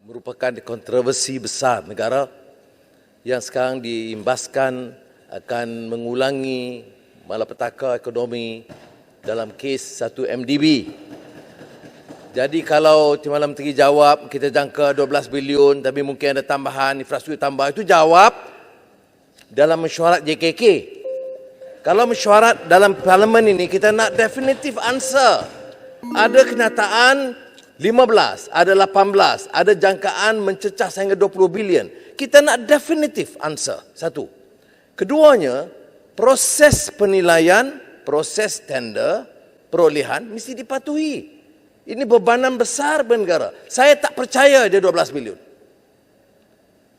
merupakan kontroversi besar negara yang sekarang diimbaskan akan mengulangi malapetaka ekonomi dalam kes satu MDB. Jadi kalau Timbalan Menteri jawab kita jangka 12 bilion tapi mungkin ada tambahan infrastruktur tambah, itu jawab dalam mesyuarat JKK. Kalau mesyuarat dalam parlimen ini kita nak definitive answer. Ada kenyataan 15, ada 18, ada jangkaan mencecah sehingga 20 bilion. Kita nak definitive answer, satu. Keduanya, proses penilaian, proses tender, perolehan mesti dipatuhi. Ini bebanan besar bagi negara. Saya tak percaya dia 12 bilion.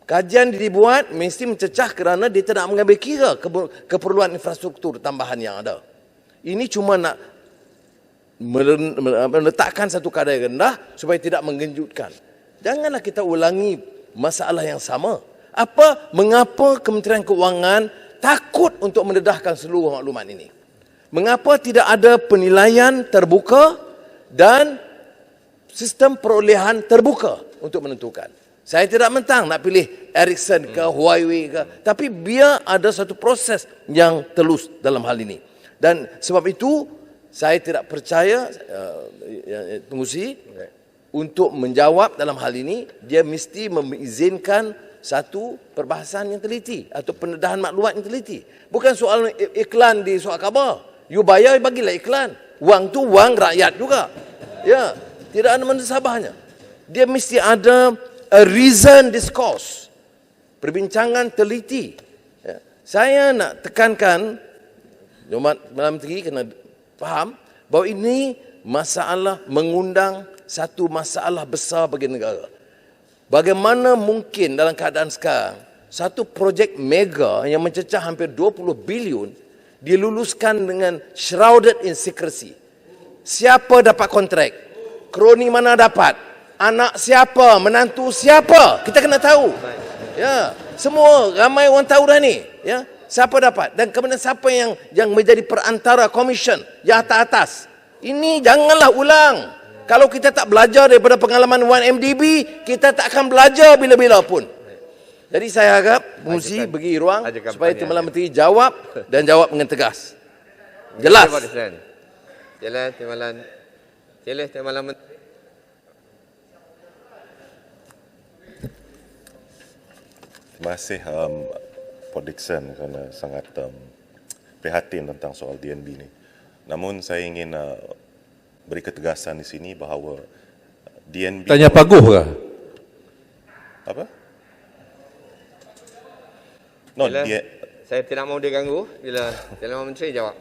Kajian dibuat mesti mencecah kerana dia tidak mengambil kira keperluan infrastruktur tambahan yang ada. Ini cuma nak meletakkan satu kadar rendah supaya tidak mengejutkan. Janganlah kita ulangi masalah yang sama. Mengapa Kementerian Kewangan takut untuk mendedahkan seluruh maklumat ini? Mengapa tidak ada penilaian terbuka dan sistem perolehan terbuka untuk menentukan? Saya tidak mentang nak pilih Ericsson ke Huawei ke, tapi biar ada satu proses yang telus dalam hal ini. Dan sebab itu saya tidak percaya pengurusi untuk menjawab dalam hal ini. Dia mesti mengizinkan satu perbahasan yang teliti atau pendedahan maklumat yang teliti. Bukan soal iklan di surat khabar. You bayar, bagilah iklan. Wang tu wang rakyat juga. Ya, tidak ada mensabahnya. Dia mesti ada a reason discourse. Perbincangan teliti. Ya. Saya nak tekankan Malam Menteri kena faham bahawa ini masalah mengundang satu masalah besar bagi negara. Bagaimana mungkin dalam keadaan sekarang satu projek mega yang mencecah hampir 20 bilion diluluskan dengan shrouded in secrecy. Siapa dapat kontrak? Kroni mana dapat? Anak siapa? Menantu siapa? Kita kena tahu. Ya, semua ramai orang tahu dah ni, ya. Siapa dapat? Dan kemudian siapa yang menjadi perantara komisen yang atas-atas? Ini janganlah ulang. Kalau kita tak belajar daripada pengalaman 1MDB, kita tak akan belajar bila-bila pun. Jadi saya harap pengurusi bagi ruang supaya Timbalan Menteri jawab dan jawab dengan tegas. Jelas. Jelas Timbalan. Jelas Timbalan Menteri. Terima kasih Pak Dickson kerana sangat prihatin tentang soal DNB ini. Namun saya ingin beri ketegasan di sini bahawa DNB... Tanya Paguh ke? Apa? No, saya tidak mau diganggu bila Timbalan Menteri jawab.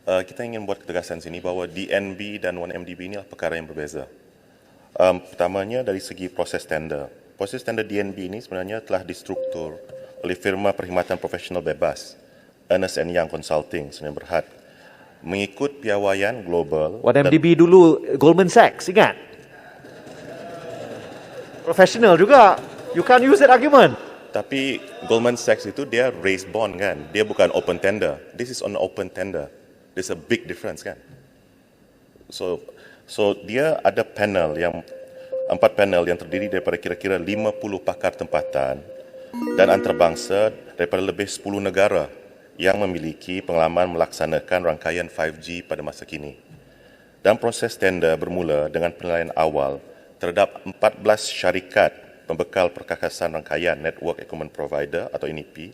Kita ingin buat ketegasan di sini bahawa DNB dan 1MDB ini adalah perkara yang berbeza. Pertamanya dari segi proses tender. Proses tender DNB ini sebenarnya telah distruktur oleh firma perkhidmatan profesional bebas, Ernst & Young Consulting, Sdn Bhd, mengikut piawaian global. 1MDB dulu Goldman Sachs, ingat? Profesional juga. You can't use that argument. Tapi Goldman Sachs itu dia raise bond kan, dia bukan open tender. This is on open tender. There's a big difference kan. So dia ada panel yang 4 panel yang terdiri daripada kira-kira 50 pakar tempatan dan antarabangsa daripada lebih 10 negara yang memiliki pengalaman melaksanakan rangkaian 5G pada masa kini. Dan proses tender bermula dengan penilaian awal terhadap 14 syarikat pembekal perkakasan rangkaian Network Equipment Provider atau NEP,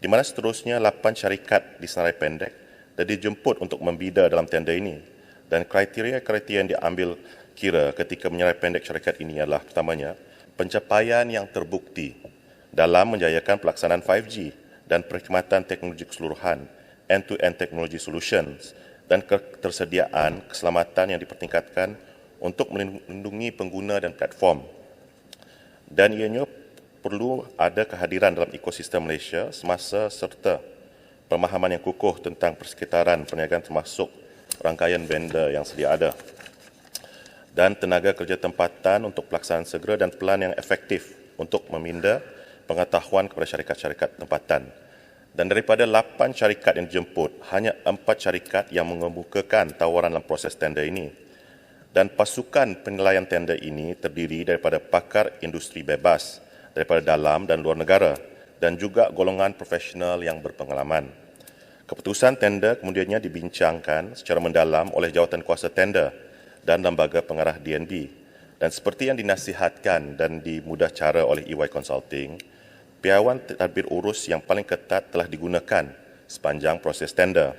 di mana seterusnya 8 syarikat di senarai pendek dan dijemput untuk membida dalam tender ini. Dan kriteria-kriteria yang diambil kira ketika menyerai pendek syarikat ini adalah pertamanya, pencapaian yang terbukti dalam menjayakan pelaksanaan 5G dan perkhidmatan teknologi keseluruhan, end-to-end technology solutions, dan ketersediaan keselamatan yang dipertingkatkan untuk melindungi pengguna dan platform. Dan ianya perlu ada kehadiran dalam ekosistem Malaysia semasa serta pemahaman yang kukuh tentang persekitaran perniagaan termasuk rangkaian vendor yang sedia ada. Dan tenaga kerja tempatan untuk pelaksanaan segera dan pelan yang efektif untuk meminda pengetahuan kepada syarikat-syarikat tempatan. Dan daripada 8 syarikat yang dijemput, hanya 4 syarikat yang mengemukakan tawaran dalam proses tender ini. Dan pasukan penilaian tender ini terdiri daripada pakar industri bebas daripada dalam dan luar negara dan juga golongan profesional yang berpengalaman. Keputusan tender kemudiannya dibincangkan secara mendalam oleh jawatan kuasa tender dan lembaga pengarah DNB. Dan seperti yang dinasihatkan dan dimudah cara oleh EY Consulting, piawan tadbir urus yang paling ketat telah digunakan sepanjang proses tender.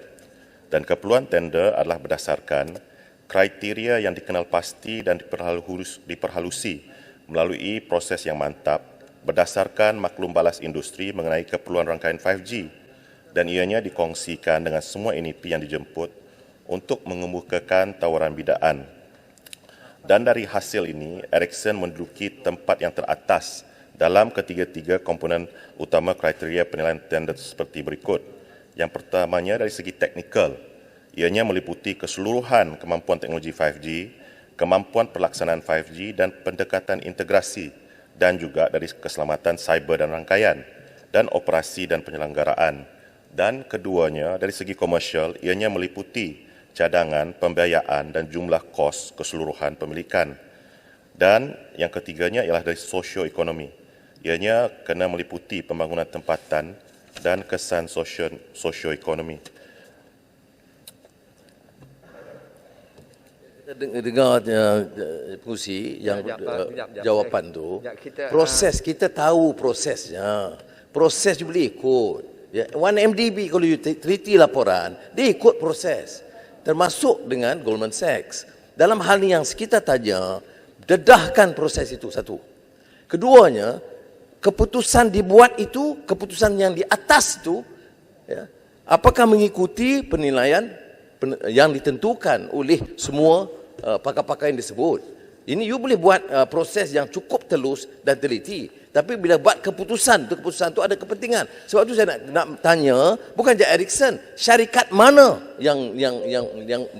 Dan keperluan tender adalah berdasarkan kriteria yang dikenal pasti dan diperhalusi melalui proses yang mantap berdasarkan maklum balas industri mengenai keperluan rangkaian 5G dan ianya dikongsikan dengan semua NEP yang dijemput untuk mengemukakan tawaran bidaan. Dan dari hasil ini, Ericsson menduduki tempat yang teratas dalam ketiga-tiga komponen utama kriteria penilaian tender seperti berikut. Yang pertamanya dari segi teknikal, ianya meliputi keseluruhan kemampuan teknologi 5G, kemampuan pelaksanaan 5G dan pendekatan integrasi dan juga dari keselamatan cyber dan rangkaian dan operasi dan penyelenggaraan. Dan keduanya dari segi komersial, ianya meliputi cadangan, pembiayaan dan jumlah kos keseluruhan pemilikan. Dan yang ketiganya ialah dari sosioekonomi. Ianya kena meliputi pembangunan tempatan dan kesan sosioekonomi. Dengar pengusi yang Sekejap. jawapan tu, Sekejap, proses kita tahu prosesnya. Proses you boleh ikut. Ya, 1MDB kalau you teliti laporan, dia ikut proses. Termasuk dengan Goldman Sachs. Dalam hal ini yang kita tanya, dedahkan proses itu satu. Keduanya, keputusan dibuat itu, keputusan yang di atas itu, ya, apakah mengikuti penilaian yang ditentukan oleh semua pakar-pakar yang disebut. Ini you boleh buat proses yang cukup telus dan teliti. Tapi bila buat keputusan tu ada kepentingan. Sebab tu saya nak tanya, bukan je Ericsson, syarikat mana yang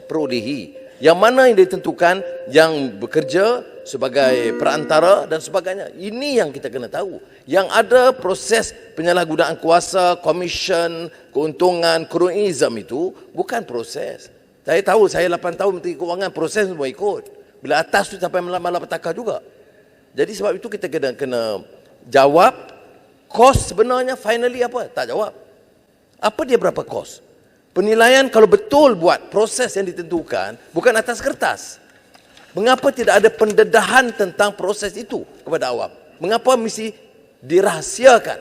perolehi, yang mana yang ditentukan, yang bekerja sebagai perantara dan sebagainya. Ini yang kita kena tahu. Yang ada proses penyalahgunaan kuasa, komisen, keuntungan, kronisme itu bukan proses. Saya tahu, saya 8 tahun Menteri Kewangan, proses semua ikut. Bila atas tu sampai malapetaka juga. Jadi sebab itu kita kena jawab kos sebenarnya finally apa? Tak jawab. Apa dia berapa kos? Penilaian kalau betul buat proses yang ditentukan bukan atas kertas. Mengapa tidak ada pendedahan tentang proses itu kepada awam? Mengapa mesti dirahsiakan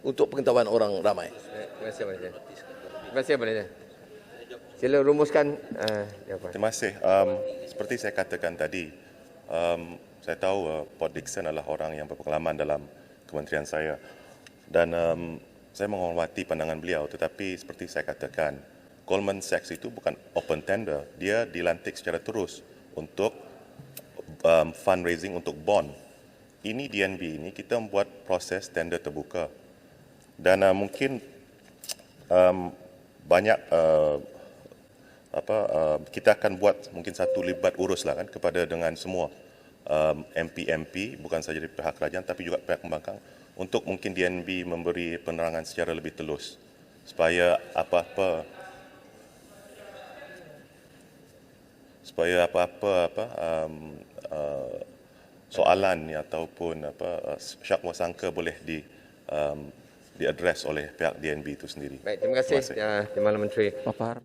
untuk pengetahuan orang ramai? Terima kasih Abang Najib. Terima kasih Abang Najib. Sila rumuskan jawapan. Terima kasih. Seperti saya katakan tadi, saya tahu Port Dickson adalah orang yang berpengalaman dalam kementerian saya. Dan saya menghormati pandangan beliau, tetapi seperti saya katakan, Goldman Sachs itu bukan open tender. Dia dilantik secara terus untuk fundraising untuk bond. Ini DNB ini kita membuat proses tender terbuka. Dan mungkin banyak kita akan buat mungkin satu libat urus lah kan kepada dengan semua MP bukan saja dari pihak kerajaan tapi juga pihak pembangkang untuk mungkin DNB memberi penerangan secara lebih telus supaya apa-apa soalan ataupun syakwa sangka boleh diadres oleh pihak DNB itu sendiri. Baik, terima kasih. Timbalan Menteri. Papar.